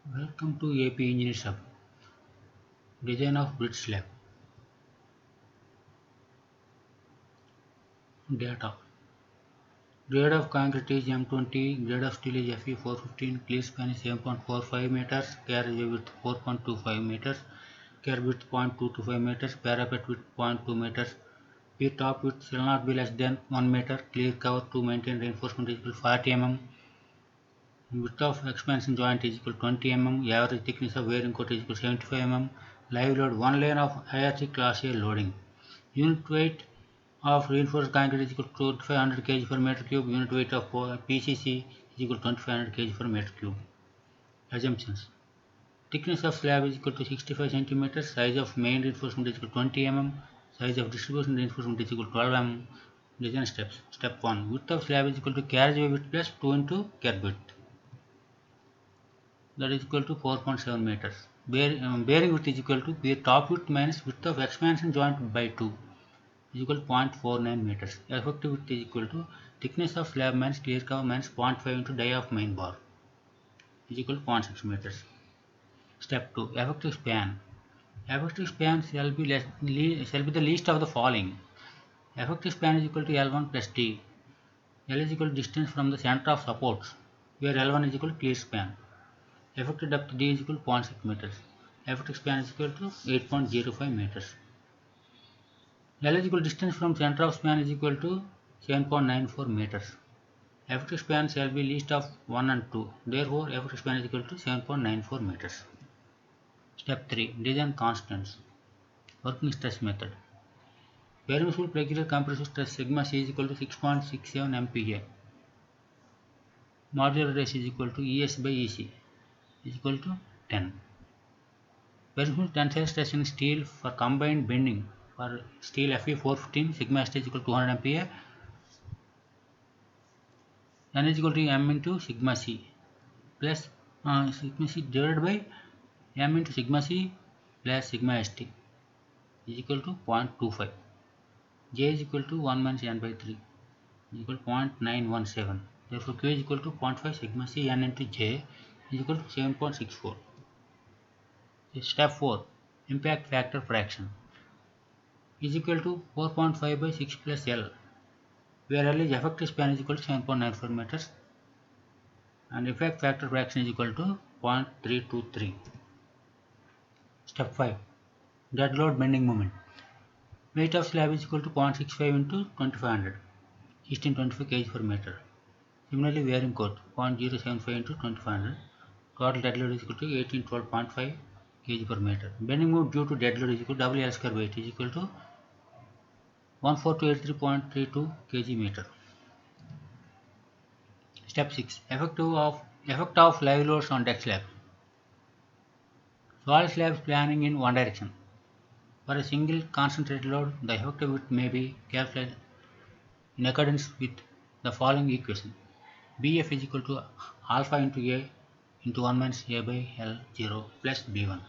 Welcome to AP Engineers Hub. Design of bridge slab. Data. Grade of concrete is M20, grade of steel is Fe415, clear span is 7.45 meters, carriage width 4.25 meters, care width 0.225 meters, parapet width 0.2 meters, P top width shall not be less than 1 meter, clear cover to maintain reinforcement is equal to 40 mm, width of expansion joint is equal to 20 mm, average thickness of wearing coat is equal to 75 mm, live load 1 lane of IRC class A loading. Unit weight of reinforced concrete is equal to 2500 kg per meter cube. Unit weight of PCC is equal to 2500 kg per meter cube. Assumptions. Thickness of slab is equal to 65 cm. Size of main reinforcement is equal to 20 mm. Size of distribution reinforcement is equal to 12 mm. Design steps. Step 1. Width of slab is equal to carriageway width plus 2 into kerb width. That is equal to 4.7 meters. Bearing width is equal to top width minus width of expansion joint by 2. Is equal to 0.49 meters. Effective width is equal to thickness of slab minus clear cover minus 0.5 into dia of main bar is equal to 0.6 meters. Step 2. Effective span. Effective span shall be the least of the following. Effective span is equal to L1 plus T. L is equal to distance from the center of supports, where L1 is equal to clear span. Effective depth D is equal to 0.6 meters. Effective span is equal to 8.05 meters. L is equal to distance from center of span is equal to 7.94 meters. Effective span shall be least of 1 and 2. Therefore, effective span is equal to 7.94 meters. Step 3. Design constants. Working stress method. Permissible peculiar compressive stress sigma C is equal to 6.67 MPa. Modular ratio is equal to ES by EC is equal to 10. Permissible tensile stress in steel for combined bending for steel Fe415 sigma ST is equal to 200 MPa. N is equal to M into sigma C plus sigma C divided by M into sigma C plus sigma ST is equal to 0.25. J is equal to 1 minus N by 3 is equal to 0.917. Therefore, Q is equal to 0.5 sigma C N into J is equal to 7.64. Step 4. Impact factor fraction is equal to 4.5 by 6 plus L, where L is effective span is equal to 7.94 meters and impact factor fraction is equal to 0.323. Step 5. Dead load bending moment. Weight of slab is equal to 0.65 into 2500, 1625 kg per meter. Similarly, wearing coat 0.075 into 2500. Total dead load is equal to 1812.5 kg per meter. Bending moment due to dead load is equal to WL square weight is equal to 14283.32 kg meter. Step 6. Effect of live loads on deck slab. Solid slabs planning in one direction. For a single concentrated load, the effective width may be calculated in accordance with the following equation. Bf is equal to alpha into A into 1 minus A by L0 plus B1.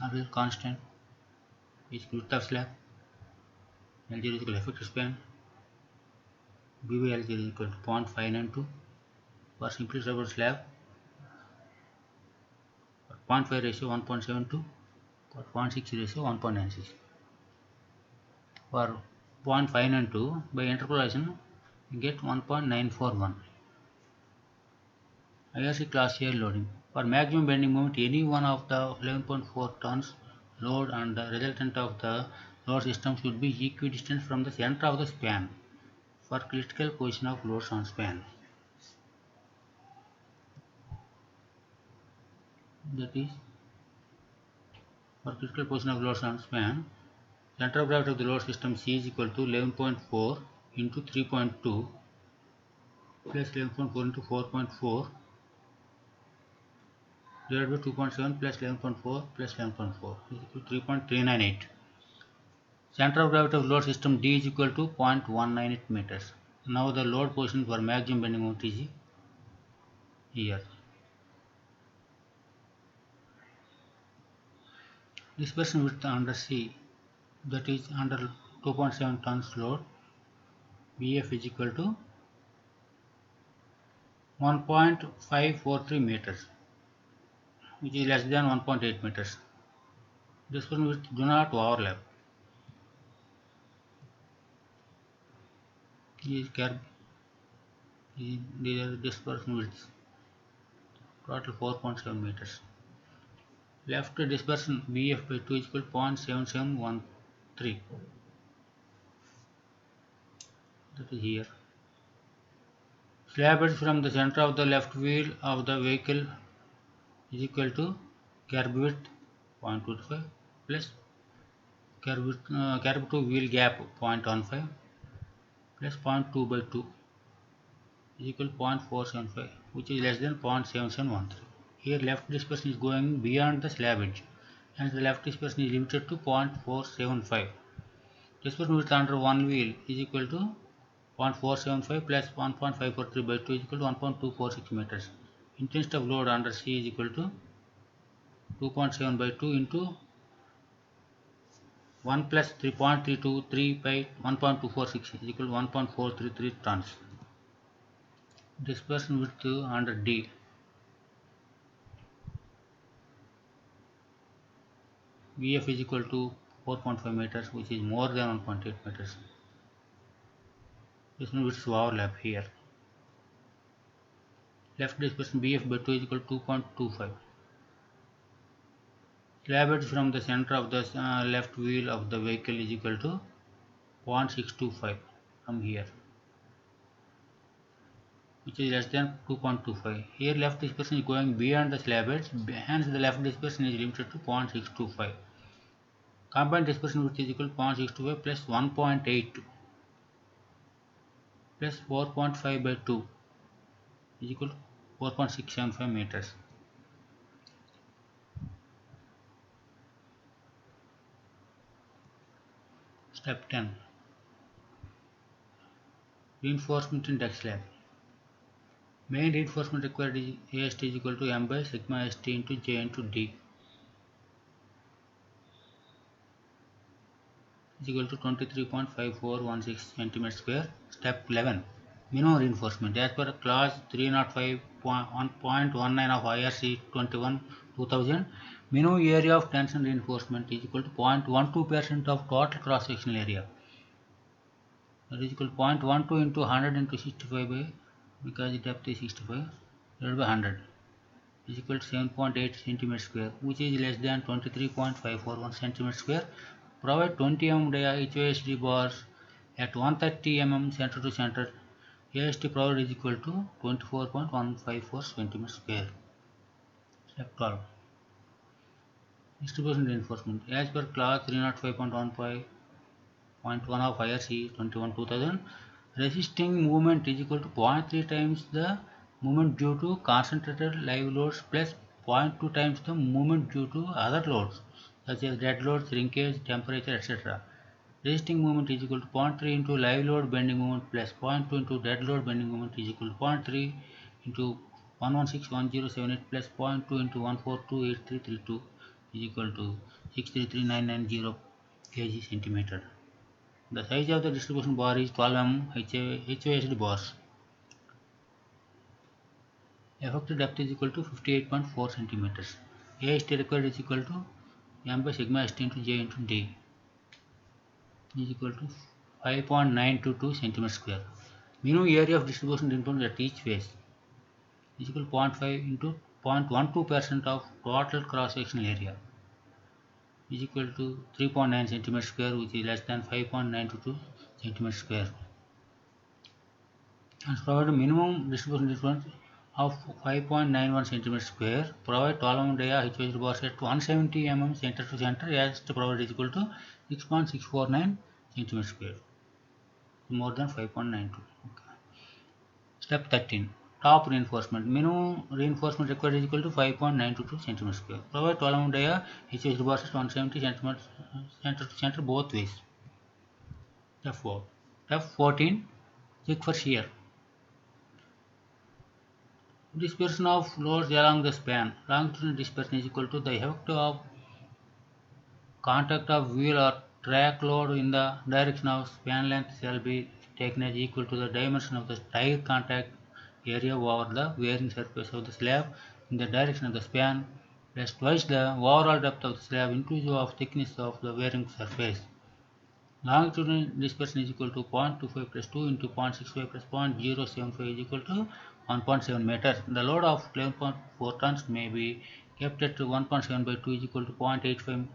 Absolute constant is width of slab. L0 is equal to effective span. B by L0 is equal to 0.592. For simplicity of slab, for 0.5 ratio 1.72, for 0.6 ratio 1.96. For 0.592 by interpolation, we get 1.941. IRC class A loading. For maximum bending moment, any one of the 11.4 tons load and the resultant of the load system should be equidistant from the center of the span for critical position of loads on span. That is, for critical position of loads on span, center of gravity of the load system C is equal to 11.4 into 3.2 plus 11.4 into 4.4 divided by 2.7 plus 11.4 plus 11.4 is equal to 3.398. Center of gravity of load system D is equal to 0.198 meters. Now the load position for maximum bending moment is here. Dispersion width under C, that is under 2.7 tons load, BF is equal to 1.543 meters, which is less than 1.8 meters. Dispersion width do not overlap. These are dispersion widths. Total 4.7 meters. Left dispersion BF by 2 is equal to 0.7713. That is here. Slab edge from the center of the left wheel of the vehicle is equal to curb width 0.25 plus curb to wheel gap 0.15 plus 0.2 by 2 is equal to 0.475, which is less than 0.7713. Here left dispersion is going beyond the slab edge, and the left dispersion is limited to 0.475. Dispersion width under one wheel is equal to 0.475 plus 1.543 by 2 is equal to 1.246 meters. Intensity of load under C is equal to 2.7 by 2 into 1 plus 3.323 by 1.246 is equal to 1.433 tons. Dispersion width under D. BF is equal to 4.5 meters, which is more than 1.8 meters. Dispersion widths overlap here. Left dispersion BF by 2 is equal to 2.25. Slab edge from the center of the left wheel of the vehicle is equal to 0.625 from here, which is less than 2.25. Here left dispersion is going beyond the slab edge, hence the left dispersion is limited to 0.625. Combined dispersion width is equal to 0.625 plus 1.8 plus 4.5 by 2 is equal to 4.675 meters. Step 10. Reinforcement in deck slab. Main reinforcement required is AST is equal to M by sigma ST into J into D is equal to 23.5416 cm square. Step 11. Minimum reinforcement. As per clause 305.1.19 of IRC 21/2000, minimum area of tension reinforcement is equal to 0.12% of total cross sectional area. That is equal to 0.12 into 100 into 65 by, because the depth is 65, divided by 100 is equal to 7.8 cm square, which is less than 23.541 cm square. Provide 20 mm dia HOSD bars at 130 mm center to center. AST provided is equal to 24.154 cm square. Step 12. Distribution reinforcement. As per clause 305.1.1 of IRC 21/2000, resisting movement is equal to 0.3 times the movement due to concentrated live loads plus 0.2 times the movement due to other loads such as dead loads, shrinkage, temperature, etc. Resisting movement is equal to 0.3 into live load bending moment plus 0.2 into dead load bending moment is equal to 0.3 into 1161078 plus 0.2 into 1428332 is equal to 633990 kg centimeter. The size of the distribution bar is 12 mm HOSD bars. Effective depth is equal to 58.4 centimeters. AST required is equal to M by sigma ST into J into D is equal to 5.922 centimeters square. Minimum area of distribution reinforcement at each face is equal to 0.5 into 0.12% of total cross sectional area is equal to 3.9 centimeters square, which is less than 5.922 centimeters square. And provide a minimum distribution difference of 5.91 centimeters square. Provide 12 mm dia HOSD bars at 170 mm center to center. As to provide is equal to 6.649 centimeters square, more than 5.92. Okay. Step 13. Top reinforcement. Minimum reinforcement required is equal to 5.922 centimeters square. Provide 12 mm dia HOSD bars at 170 centimeters center to center both ways. Step 4. Step 14. Check for shear. Dispersion of loads along the span. Longitudinal dispersion is equal to the effect of contact of wheel or track load in the direction of span length shall be taken as equal to the dimension of the tire contact area over the wearing surface of the slab in the direction of the span plus twice the overall depth of the slab inclusive of thickness of the wearing surface. Longitudinal dispersion is equal to 0.25 plus 2 into 0.65 plus 0.075 is equal to 1.7 meters. The load of 11.4 tons may be kept at 1.7 by 2 is equal to 0.85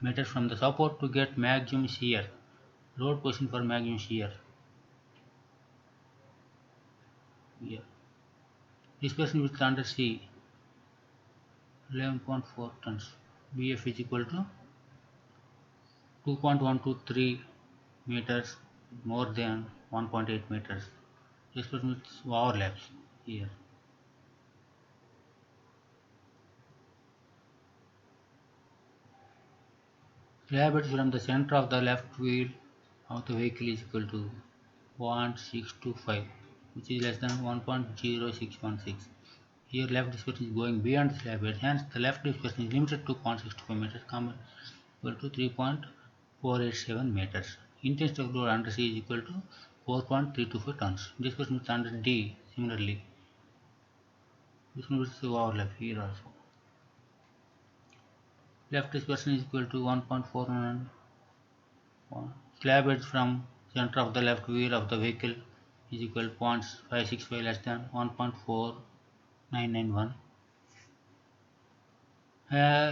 meters from the support to get maximum shear. Load position for maximum shear. Here. Dispersion width under C 11.4 tons. BF is equal to 2.123 meters more than 1.8 meters. Dispersion width overlaps here. Slab width from the center of the left wheel of the vehicle is equal to 0.625, which is less than 1.0616. Here left dispersion is going beyond the slab width, hence the left dispersion is limited to 0.65 meters, equal to 3.487 meters. Intensity of load under C is equal to 4.325 tons. Dispersion width under D similarly. Dispersion width overlap here also. Left dispersion is equal to 1.411. Slab width from center of the left wheel of the vehicle is equal to 0.565 less than 1.4991.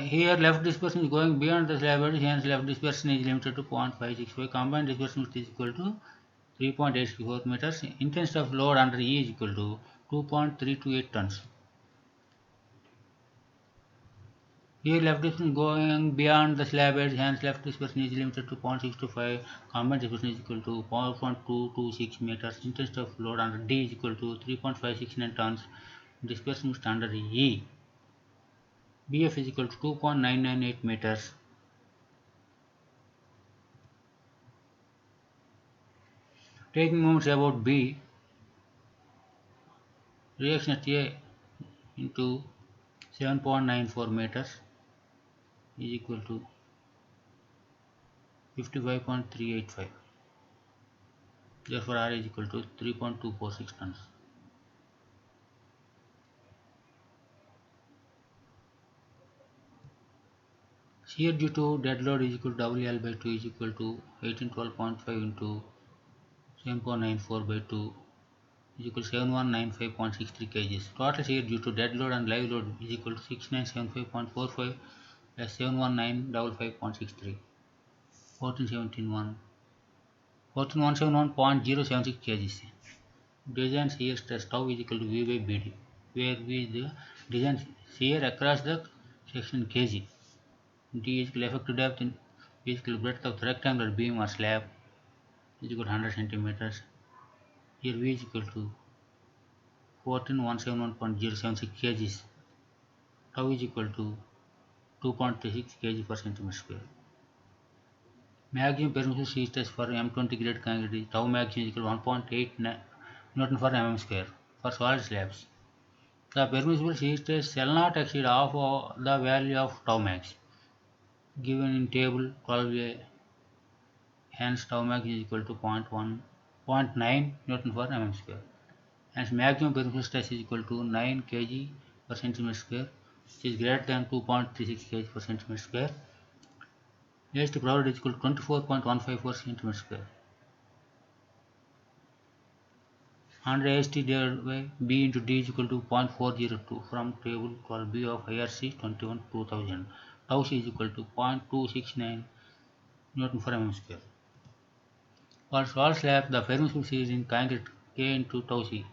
Here left dispersion is going beyond the slab width, hence left dispersion is limited to 0.565. Combined dispersion width is equal to 3.84 meters. Intensity of load under E is equal to 2.328 tons. Here left dispersion is going beyond the slab edge, hence left dispersion is limited to 0.625. Combined dispersion is equal to 4.226 meters. Intensity of load under D is equal to 3.569 tons. Dispersion width under E. BF is equal to 2.998 meters. Taking moments about B, reaction at A into 7.94 meters is equal to 55.385. Therefore, R is equal to 3.246 tons. Shear due to dead load is equal to WL by 2 is equal to 1812.5 into 7.94 by 2 is equal to 7195.63 kg. Total shear due to dead load and live load is equal to 6975.45 plus 7195.63. 14171.076 kg. Design shear stress tau is equal to V by BD, where V is the design shear across the section kg. D is equal to effective depth in physical breadth of the rectangular beam or slab is equal to 100 centimeters. Here V is equal to 14171.076 kg. Tau is equal to 2.36 kg per centimeter square. Maximum permissible shear stress for M20 grade concrete is tau maximum is equal to 1.8 Newton per mm square for solid slabs. The permissible shear stress shall not exceed half of the value of tau max given in table 12a. Hence tau max is equal to 0.9 Newton per mm square. Hence maximum permissible stress is equal to 9 kg per centimeter square, which is greater than 2.36 kg per centimeter square. AST provided is equal to 24.154 centimeter square. And AST divided by B into D is equal to 0.402 from table 12b of IRC 21-2000. Tau C is equal to 0.269 Newton per mm square. For solid slab, the permissible shear in concrete K into tau C.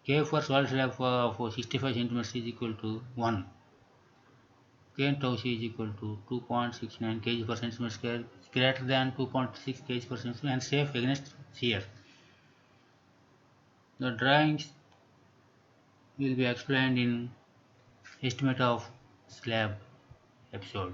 K for solid slab for 65 cm is equal to 1. K in tau C is equal to 2.69 kg per centimeter square, greater than 2.6 kg per centimeter square and safe against shear. The drawings will be explained in estimate of slab episode.